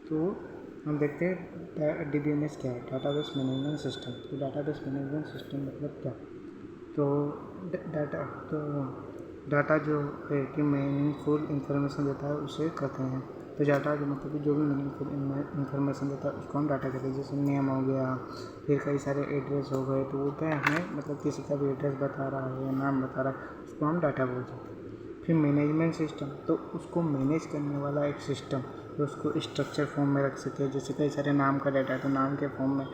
तो हम देखते हैं DBMS क्या है, डाटाबेस मैनेजमेंट सिस्टम। तो डाटाबेस मैनेजमेंट सिस्टम मतलब क्या? तो डाटा जो है कि मीनिंगफुल इंफॉर्मेशन देता है उसे कहते हैं। तो डाटा जो मतलब कि जो भी मीनिंगफुल इंफॉर्मेशन देता है उसको हम डाटा कहते हैं। जैसे नेम हो गया, फिर कई सारे एड्रेस हो गए, तो वो क्या है हमें मतलब किसी का भी एड्रेस बता रहा है या नाम बता रहा है, उसको हम डाटा बोलते हैं। फिर मैनेजमेंट सिस्टम, तो उसको मैनेज करने वाला एक सिस्टम जो उसको स्ट्रक्चर फॉर्म में रख सके। जैसे कई सारे नाम का डाटा है तो नाम के फॉर्म में,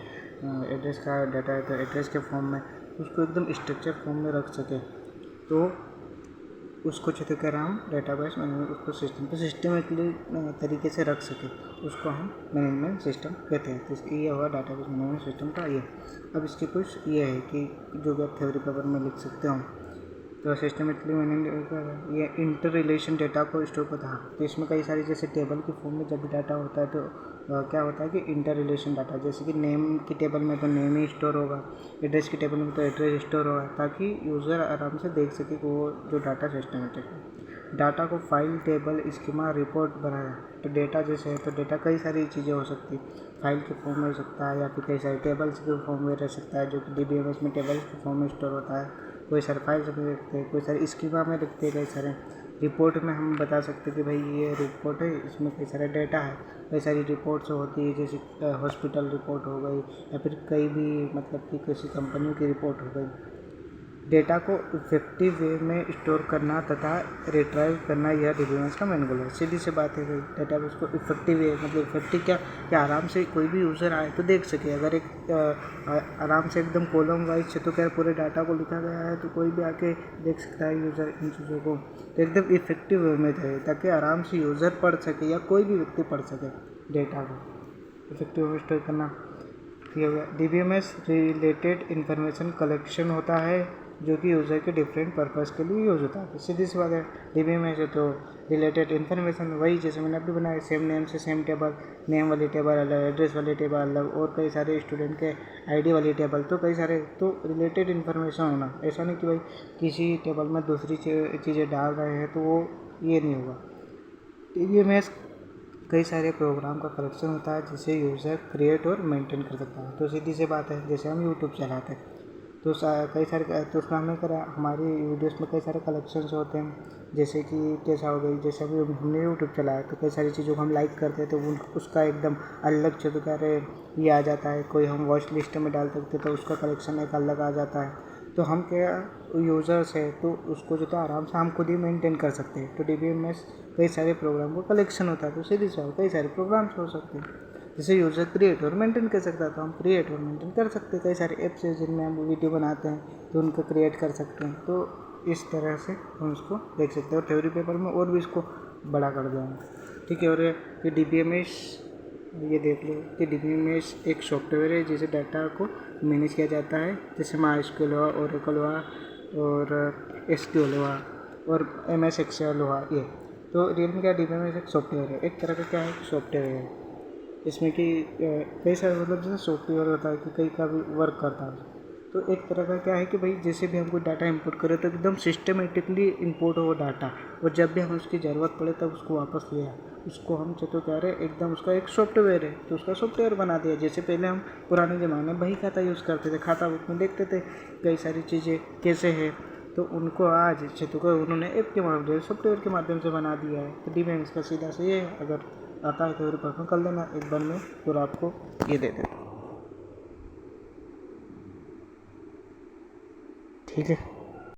एड्रेस का डाटा है तो एड्रेस के फॉर्म में, उसको एकदम स्ट्रक्चर फॉर्म में रख सके, तो उसको कहते हैं हम डाटाबेस मैनेजमेंट, उसको सिस्टम तो सिस्टमेटिकली तरीके से रख सके, उसको हम मैनेजमेंट सिस्टम कहते हैं। तो ये हुआ डाटाबेस मैनेजमेंट सिस्टम का ये। अब इसके कुछ ये है कि जो भी आप थ्योरी पेपर में लिख सकते हो। तो सिस्टमेटिकली मैनेजमेंट ये इंटर रिलेशन डेटा को स्टोर करता है। तो इसमें कई सारी जैसे टेबल की फॉर्म में जब भी डाटा होता है तो क्या होता है कि इंटर रिलेशन डाटा, जैसे कि नेम की टेबल में तो नेम ही स्टोर होगा, एड्रेस की टेबल में तो एड्रेस स्टोर होगा, ताकि यूज़र आराम से देख सके कि वो जो डाटा सिस्टमेटिक है। डाटा को फाइल, टेबल, स्कीमा, रिपोर्ट बनाया। तो डेटा जैसे है तो डेटा कई सारी चीज़ें हो सकती, फाइल के फॉर्म में हो सकता है या फिर कई सारे टेबल्स के फॉर्म में रह सकता है, जो कि DBMS में टेबल्स के फॉर्म में स्टोर होता है। कोई सारे फाइल्स में रखते हैं, कोई सारे स्कीमा में रखते हैं, कई सारे रिपोर्ट में हम बता सकते हैं कि भाई ये रिपोर्ट है, इसमें कई सारा डेटा है। कई सारी रिपोर्ट्स होती है जैसे हॉस्पिटल रिपोर्ट हो गई या फिर कई भी मतलब कि किसी कंपनी की रिपोर्ट हो गई। डेटा को इफेक्टिव वे में स्टोर करना तथा रिट्राइव करना यह DBMS का मेन गोल है। सीधी सी बात है कि डेटाबेस को इफेक्टिव वे मतलब इफेक्टिव क्या आराम से कोई भी यूज़र आए तो देख सके। अगर एक आराम से एकदम कॉलम वाइज से तो क्या पूरे डाटा को लिखा गया है तो कोई भी आके देख सकता है यूज़र इन चीज़ों को। तो एकदम इफेक्टिव वे में रहे ताकि आराम से यूज़र पढ़ सके या कोई भी व्यक्ति पढ़ सके डेटा को इफेक्टिव वे में स्टोर करना। ये हो गया। DBMS रिलेटेड इन्फॉर्मेशन कलेक्शन होता है जो कि यूज़र के डिफरेंट पर्पस के लिए यूज़ होता है। सीधी सी बात है, DBMS है तो रिलेटेड इन्फॉर्मेशन वही जैसे मैंने अभी बनाया, सेम नेम से सेम टेबल, नेम वाली टेबल अलग, एड्रेस वाली टेबल अलग, और कई सारे स्टूडेंट के ID वाली टेबल, तो कई सारे तो रिलेटेड इन्फॉर्मेशन होना। ऐसा नहीं कि भाई किसी टेबल में दूसरी चीज़ें डाल रहे हैं तो वो ये नहीं होगा। DBMS कई सारे प्रोग्राम का कलेक्शन होता है जिसे यूज़र क्रिएट और मेंटेन कर सकता है। तो सीधी सी बात है, जैसे हम यूट्यूब चलाते हैं तो कई सारे तो उसमें हमें हमारी वीडियोस में कई सारे कलेक्शंस होते हैं। जैसे कि कैसा हो गई, जैसे अभी हमने यूट्यूब चलाया तो कई सारी चीज़ों को हम लाइक करते हैं तो उसका एकदम अलग चुटकारे ये आ जाता है। कोई हम वॉच लिस्ट में डाल सकते तो उसका कलेक्शन एक अलग आ जाता है। तो हम क्या यूज़र्स है तो उसको जो तो आराम से हम खुद ही मेंटेन कर सकते हैं। तो DBMS कई सारे प्रोग्राम का कलेक्शन होता है। तो सीधी सी कई सारे प्रोग्राम्स हो सकते हैं जिसे यूज़र क्रिएट और मेंटेन कर सकता है। तो हम क्रिएट और मेंटेन कर सकते हैं। कई सारे ऐप्स हैं जिनमें हम वीडियो बनाते हैं तो उनको क्रिएट कर सकते हैं। तो इस तरह से हम उसको देख सकते हैं और थ्योरी पेपर में और भी इसको बड़ा कर देंगे। ठीक है। और ये DBMS ये देख लो कि DBMS एक सॉफ्टवेयर है जिसे डाटा को मैनेज किया जाता है। जैसे MySQL हुआ, Oracle हुआ और SQL हुआ और MS Excel हुआ। ये तो रियल में क्या DBMS एक सॉफ्टवेयर है, एक तरह का क्या है सॉफ्टवेयर है। इसमें कि कई सारे मतलब जैसे सॉफ्टवेयर होता है कि कई का भी वर्क करता है। तो एक तरह का क्या है कि भाई जैसे भी हमको डाटा इंपोर्ट करें तो एकदम सिस्टमेटिकली इंपोर्ट हो डाटा, और जब भी हमें उसकी ज़रूरत पड़े तब उसको वापस ले आए। उसको हम तो कह रहे हैं एकदम उसका एक सॉफ्टवेयर है तो उसका सॉफ्टवेयर बना दिया। जैसे पहले हम पुराने ज़माने में बही खाता यूज़ करते थे, खाता बुक में देखते थे कई सारी चीज़ें कैसे है, तो उनको आज को उन्होंने ऐप के माध्यम सॉफ्टवेयर के माध्यम से बना दिया है। तो DBMS का सीधा से ये है, अगर आता है तो रिपोर्ट कर लेना एक बार में और आपको ये दे देना। ठीक है।